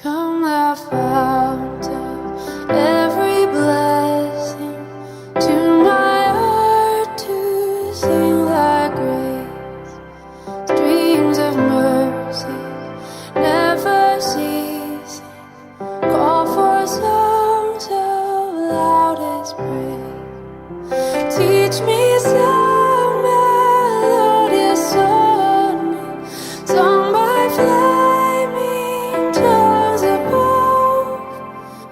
from the fount of every blessing, to my heart to sing thy grace. Streams of mercy never ceasing, call for songs of loudest praise. Teach me some melodious song, sung by flaming tongues above.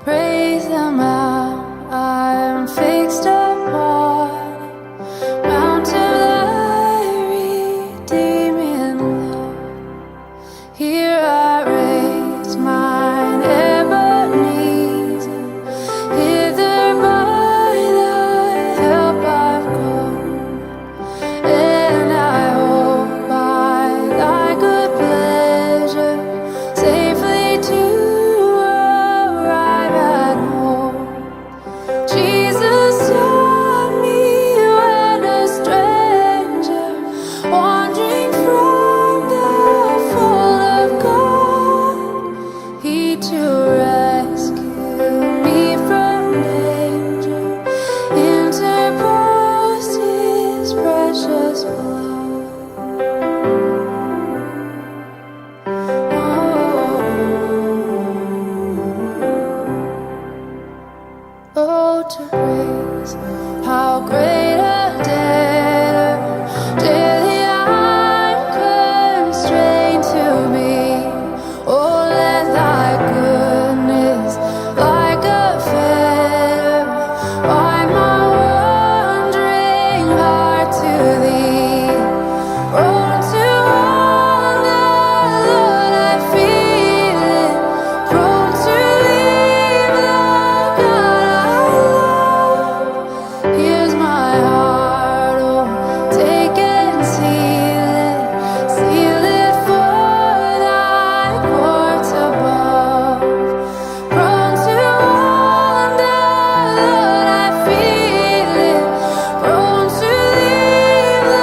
Praise the mount I'm fixed upon, mount of thy redeeming love. Here I raise mine Ebenezer, hither by thy help I've come, and I hope by thy good pleasure safely to arrive at home. Jesus saw me when a stranger, wandering from the fold of God. He to rescue me from danger interposed his precious blood. Oh, to praise how great a debtor daily I'm constrained to be. Oh, let thy goodness like a fetter bind my wandering heart to thee. Prone to wander, Lord, I feel it. Prone to leave the God I love. Here's my heart, oh, take and seal it for thy courts above. Prone to wander, Lord, I feel it. Prone to leave the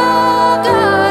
God I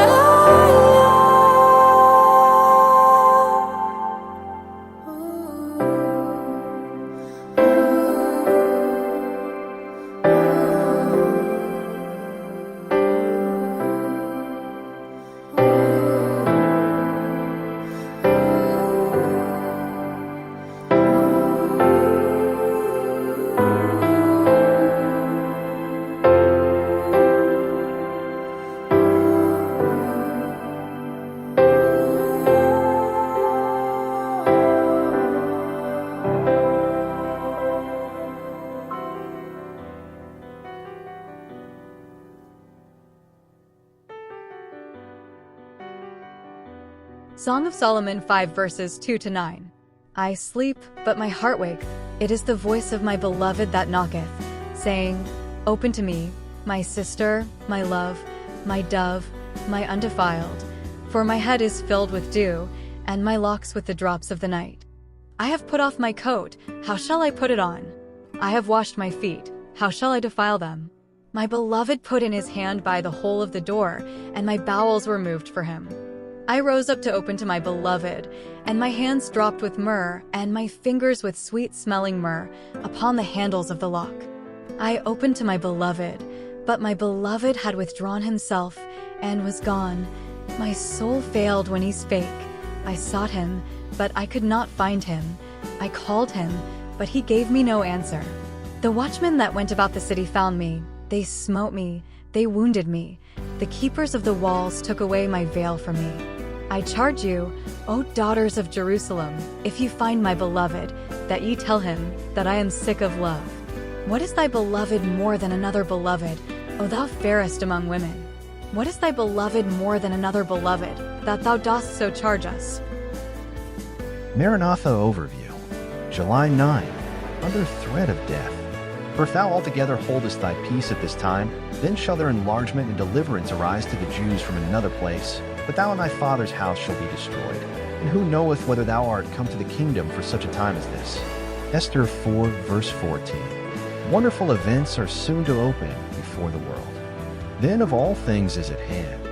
Song of Solomon 5 verses 2 to 9. I sleep, but my heart waketh. It is the voice of my beloved that knocketh, saying, Open to me, my sister, my love, my dove, my undefiled. For my head is filled with dew, and my locks with the drops of the night. I have put off my coat, how shall I put it on? I have washed my feet, how shall I defile them? My beloved put in his hand by the hole of the door, and my bowels were moved for him. I rose up to open to my beloved, and my hands dropped with myrrh, and my fingers with sweet-smelling myrrh upon the handles of the lock. I opened to my beloved, but my beloved had withdrawn himself, and was gone. My soul failed when he spake. I sought him, but I could not find him. I called him, but he gave me no answer. The watchmen that went about the city found me. They smote me, they wounded me. The keepers of the walls took away my veil from me. I charge you, O daughters of Jerusalem, if you find my beloved, that ye tell him that I am sick of love. What is thy beloved more than another beloved, O thou fairest among women? What is thy beloved more than another beloved, that thou dost so charge us? Maranatha Overview, July 9, under threat of death. For if thou altogether holdest thy peace at this time, then shall their enlargement and deliverance arise to the Jews from another place, but thou and thy father's house shall be destroyed. And who knoweth whether thou art come to the kingdom for such a time as this? Esther 4, verse 14. Wonderful events are soon to open before the world. Then of all things is at hand.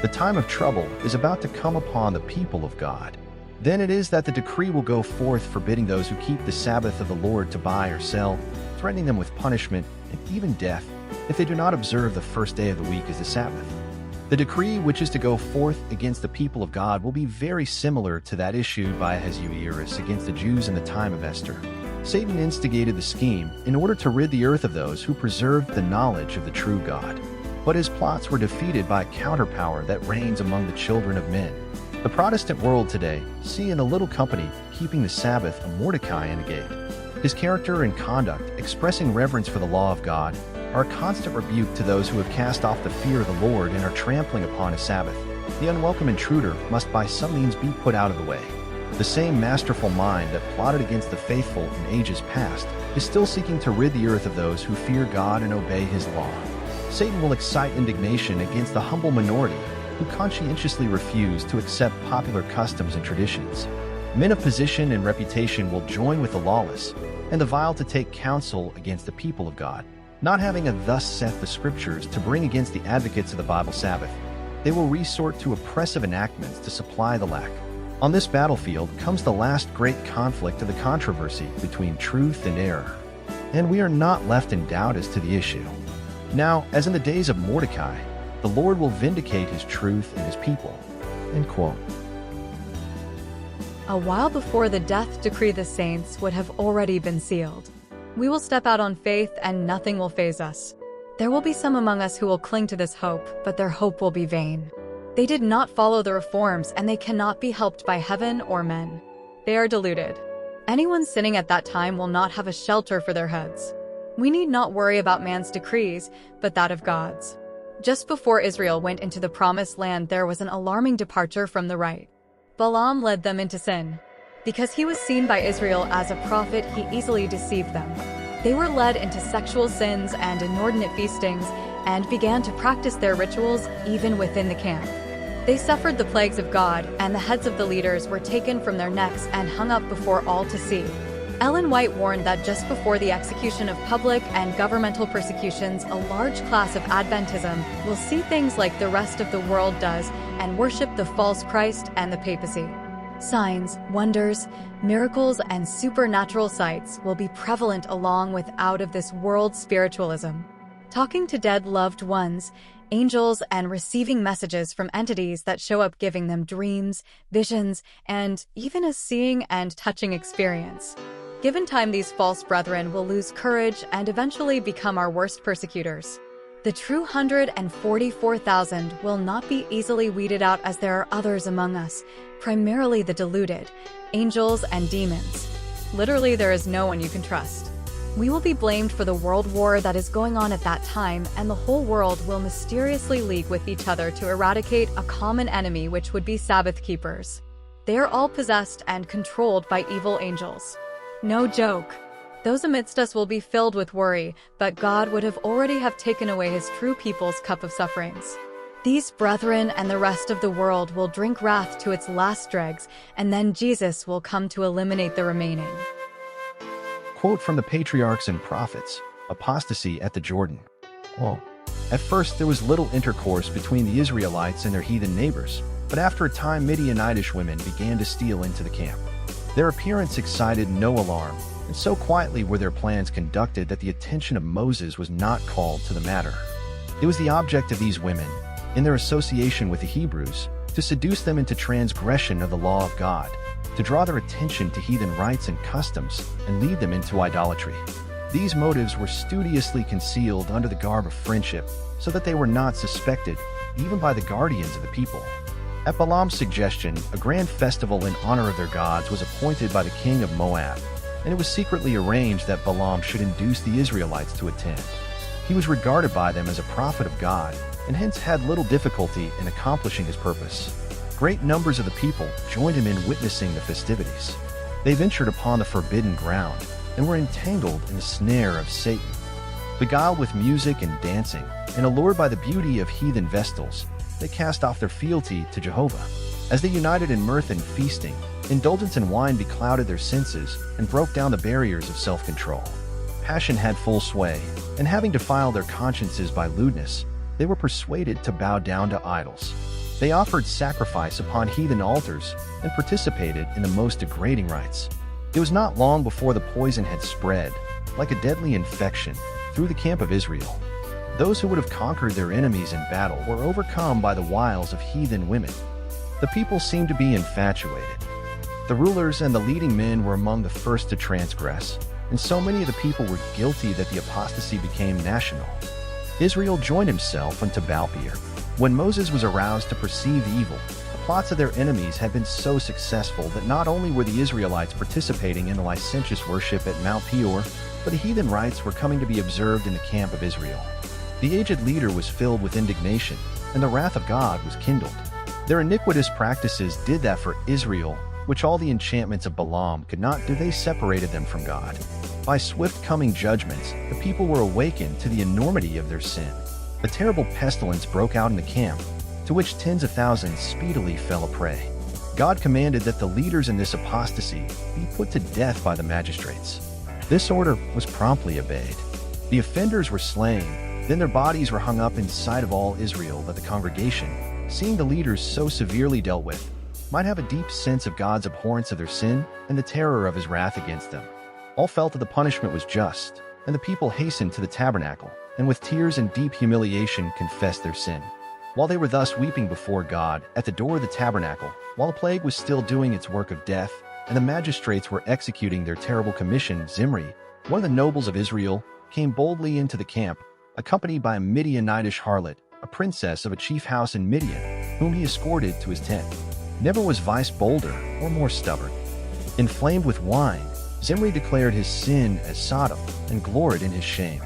The time of trouble is about to come upon the people of God. Then it is that the decree will go forth forbidding those who keep the Sabbath of the Lord to buy or sell, threatening them with punishment and even death if they do not observe the first day of the week as the Sabbath. The decree which is to go forth against the people of God will be very similar to that issued by Ahasuerus against the Jews in the time of Esther. Satan instigated the scheme in order to rid the earth of those who preserved the knowledge of the true God. But his plots were defeated by a counterpower that reigns among the children of men. The Protestant world today see in a little company keeping the Sabbath a Mordecai and a gate. His character and conduct, expressing reverence for the law of God, are a constant rebuke to those who have cast off the fear of the Lord and are trampling upon his Sabbath. The unwelcome intruder must by some means be put out of the way. The same masterful mind that plotted against the faithful in ages past is still seeking to rid the earth of those who fear God and obey his law. Satan will excite indignation against the humble minority who conscientiously refuse to accept popular customs and traditions. Men of position and reputation will join with the lawless and the vile to take counsel against the people of God. Not having a thus saith the Scriptures to bring against the advocates of the Bible Sabbath, they will resort to oppressive enactments to supply the lack. On this battlefield comes the last great conflict of the controversy between truth and error, and we are not left in doubt as to the issue. Now, as in the days of Mordecai, the Lord will vindicate his truth and his people." End quote. A while before the death decree, the saints would have already been sealed. We will step out on faith and nothing will faze us. There will be some among us who will cling to this hope, but their hope will be vain. They did not follow the reforms and they cannot be helped by heaven or men. They are deluded. Anyone sinning at that time will not have a shelter for their heads. We need not worry about man's decrees, but that of God's. Just before Israel went into the promised land, there was an alarming departure from the right. Balaam led them into sin. Because he was seen by Israel as a prophet, he easily deceived them. They were led into sexual sins and inordinate feastings and began to practice their rituals even within the camp. They suffered the plagues of God, and the heads of the leaders were taken from their necks and hung up before all to see. Ellen White warned that just before the execution of public and governmental persecutions, a large class of Adventism will see things like the rest of the world does and worship the false Christ and the papacy. Signs, wonders, miracles, and supernatural sights will be prevalent along with out-of-this-world spiritualism. Talking to dead loved ones, angels, and receiving messages from entities that show up, giving them dreams, visions, and even a seeing and touching experience. Given time, these false brethren will lose courage and eventually become our worst persecutors. The true 144,000 will not be easily weeded out, as there are others among us, primarily the deluded, angels and demons. Literally, there is no one you can trust. We will be blamed for the world war that is going on at that time, and the whole world will mysteriously league with each other to eradicate a common enemy, which would be Sabbath keepers. They are all possessed and controlled by evil angels. No joke. Those amidst us will be filled with worry, but God would have already taken away his true people's cup of sufferings. These brethren and the rest of the world will drink wrath to its last dregs, and then Jesus will come to eliminate the remaining. Quote from the Patriarchs and Prophets, Apostasy at the Jordan. Whoa. At first, there was little intercourse between the Israelites and their heathen neighbors, but after a time, Midianitish women began to steal into the camp. Their appearance excited no alarm, and so quietly were their plans conducted that the attention of Moses was not called to the matter. It was the object of these women, in their association with the Hebrews, to seduce them into transgression of the law of God, to draw their attention to heathen rites and customs, and lead them into idolatry. These motives were studiously concealed under the garb of friendship, so that they were not suspected, even by the guardians of the people. At Balaam's suggestion, a grand festival in honor of their gods was appointed by the king of Moab, and it was secretly arranged that Balaam should induce the Israelites to attend. He was regarded by them as a prophet of God, and hence had little difficulty in accomplishing his purpose. Great numbers of the people joined him in witnessing the festivities. They ventured upon the forbidden ground and were entangled in the snare of Satan. Beguiled with music and dancing, and allured by the beauty of heathen vestals, they cast off their fealty to Jehovah. As they united in mirth and feasting, indulgence in wine beclouded their senses and broke down the barriers of self-control. Passion had full sway, and having defiled their consciences by lewdness, they were persuaded to bow down to idols. They offered sacrifice upon heathen altars and participated in the most degrading rites. It was not long before the poison had spread, like a deadly infection, through the camp of Israel. Those who would have conquered their enemies in battle were overcome by the wiles of heathen women. The people seemed to be infatuated. The rulers and the leading men were among the first to transgress, and so many of the people were guilty that the apostasy became national. Israel joined himself unto Balpeor. When Moses was aroused to perceive evil, the plots of their enemies had been so successful that not only were the Israelites participating in the licentious worship at Mount Peor, but the heathen rites were coming to be observed in the camp of Israel. The aged leader was filled with indignation, and the wrath of God was kindled. Their iniquitous practices did that for Israel, which all the enchantments of Balaam could not do. They separated them from God. By swift coming judgments, the people were awakened to the enormity of their sin. A terrible pestilence broke out in the camp, to which tens of thousands speedily fell a prey. God commanded that the leaders in this apostasy be put to death by the magistrates. This order was promptly obeyed. The offenders were slain, then their bodies were hung up in sight of all Israel, that the congregation, seeing the leaders so severely dealt with, might have a deep sense of God's abhorrence of their sin and the terror of his wrath against them. All felt that the punishment was just, and the people hastened to the tabernacle, and with tears and deep humiliation confessed their sin. While they were thus weeping before God at the door of the tabernacle, while the plague was still doing its work of death, and the magistrates were executing their terrible commission, Zimri, one of the nobles of Israel, came boldly into the camp, accompanied by a Midianitish harlot, a princess of a chief house in Midian, whom he escorted to his tent. Never was vice bolder or more stubborn. Inflamed with wine, Zimri declared his sin as Sodom and gloried in his shame.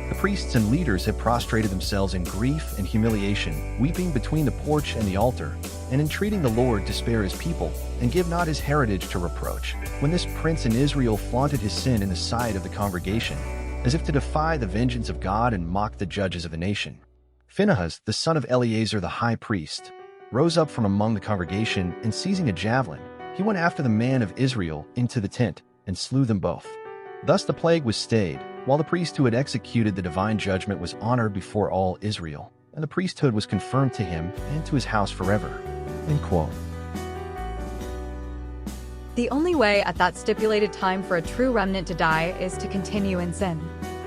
The priests and leaders had prostrated themselves in grief and humiliation, weeping between the porch and the altar, and entreating the Lord to spare his people and give not his heritage to reproach, when this prince in Israel flaunted his sin in the sight of the congregation, as if to defy the vengeance of God and mock the judges of the nation. Phinehas, the son of Eleazar the high priest, rose up from among the congregation, and seizing a javelin, he went after the man of Israel into the tent, and slew them both. Thus the plague was stayed, while the priest who had executed the divine judgment was honored before all Israel, and the priesthood was confirmed to him and to his house forever. End quote. The only way at that stipulated time for a true remnant to die is to continue in sin.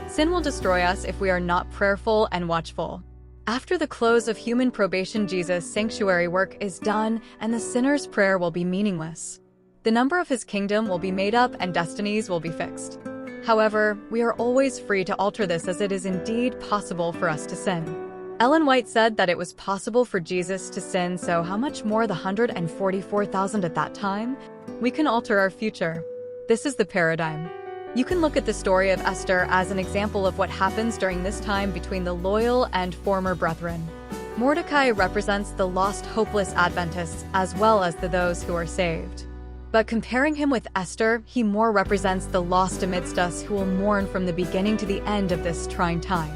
Sin will destroy us if we are not prayerful and watchful. After the close of human probation, Jesus' sanctuary work is done, and the sinner's prayer will be meaningless. The number of his kingdom will be made up and destinies will be fixed. However, we are always free to alter this, as it is indeed possible for us to sin. Ellen White said that it was possible for Jesus to sin, so how much more the 144,000 at that time? We can alter our future. This is the paradigm. You can look at the story of Esther as an example of what happens during this time between the loyal and former brethren. Mordecai represents the lost, hopeless Adventists as well as those who are saved. But comparing him with Esther, he more represents the lost amidst us who will mourn from the beginning to the end of this trying time.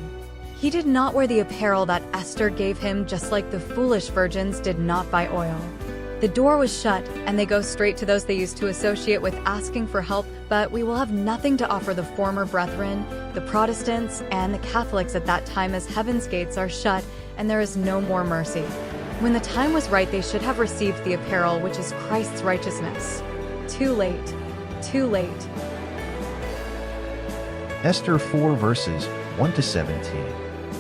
He did not wear the apparel that Esther gave him, just like the foolish virgins did not buy oil. The door was shut, and they go straight to those they used to associate with, asking for help, but we will have nothing to offer the former brethren, the Protestants, and the Catholics at that time, as heaven's gates are shut, and there is no more mercy. When the time was right, they should have received the apparel, which is Christ's righteousness. Too late. Too late. Esther 4 verses 1 to 17.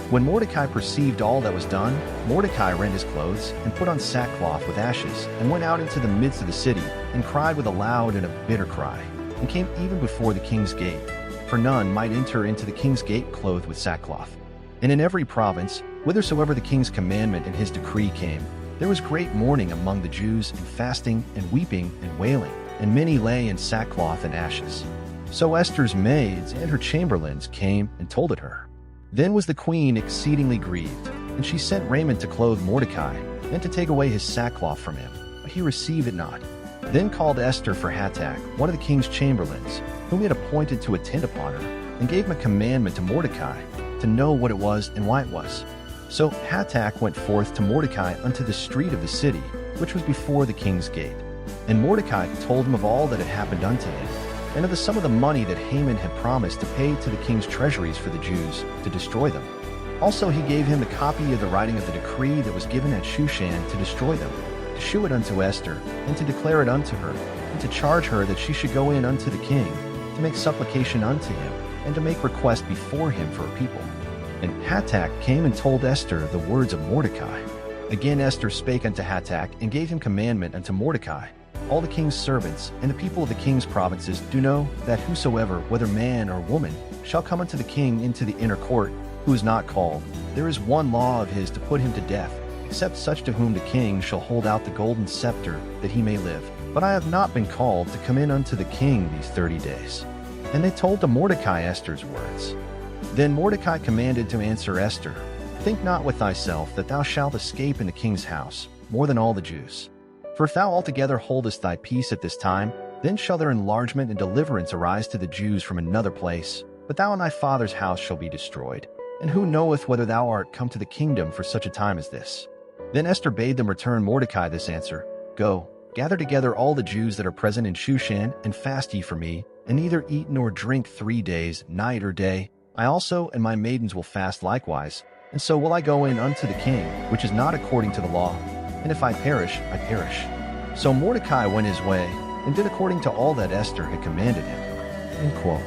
When Mordecai perceived all that was done, Mordecai rent his clothes, and put on sackcloth with ashes, and went out into the midst of the city, and cried with a loud and a bitter cry, and came even before the king's gate. For none might enter into the king's gate clothed with sackcloth. And in every province, whithersoever the king's commandment and his decree came, there was great mourning among the Jews, and fasting, and weeping, and wailing, and many lay in sackcloth and ashes. So Esther's maids and her chamberlains came and told it her. Then was the queen exceedingly grieved, and she sent raiment to clothe Mordecai, and to take away his sackcloth from him, but he received it not. Then called Esther for Hatach, one of the king's chamberlains, whom he had appointed to attend upon her, and gave him a commandment to Mordecai, to know what it was and why it was. So Hatach went forth to Mordecai unto the street of the city, which was before the king's gate. And Mordecai told him of all that had happened unto him, and of the sum of the money that Haman had promised to pay to the king's treasuries for the Jews, to destroy them. Also he gave him the copy of the writing of the decree that was given at Shushan to destroy them, to shew it unto Esther, and to declare it unto her, and to charge her that she should go in unto the king, to make supplication unto him, and to make request before him for a people. And Hatak came and told Esther the words of Mordecai. Again Esther spake unto Hatak, and gave him commandment unto Mordecai. All the king's servants and the people of the king's provinces do know that whosoever, whether man or woman, shall come unto the king into the inner court, who is not called, there is one law of his to put him to death, except such to whom the king shall hold out the golden scepter, that he may live. But I have not been called to come in unto the king these 30 days. And they told to Mordecai Esther's words. Then Mordecai commanded to answer Esther, Think not with thyself that thou shalt escape in the king's house, more than all the Jews. For if thou altogether holdest thy peace at this time, then shall their enlargement and deliverance arise to the Jews from another place, but thou and thy father's house shall be destroyed. And who knoweth whether thou art come to the kingdom for such a time as this? Then Esther bade them return Mordecai this answer, Go, gather together all the Jews that are present in Shushan, and fast ye for me, and neither eat nor drink 3 days, night or day. I also and my maidens will fast likewise, and so will I go in unto the king, which is not according to the law. And if I perish, I perish. So Mordecai went his way, and did according to all that Esther had commanded him. End quote.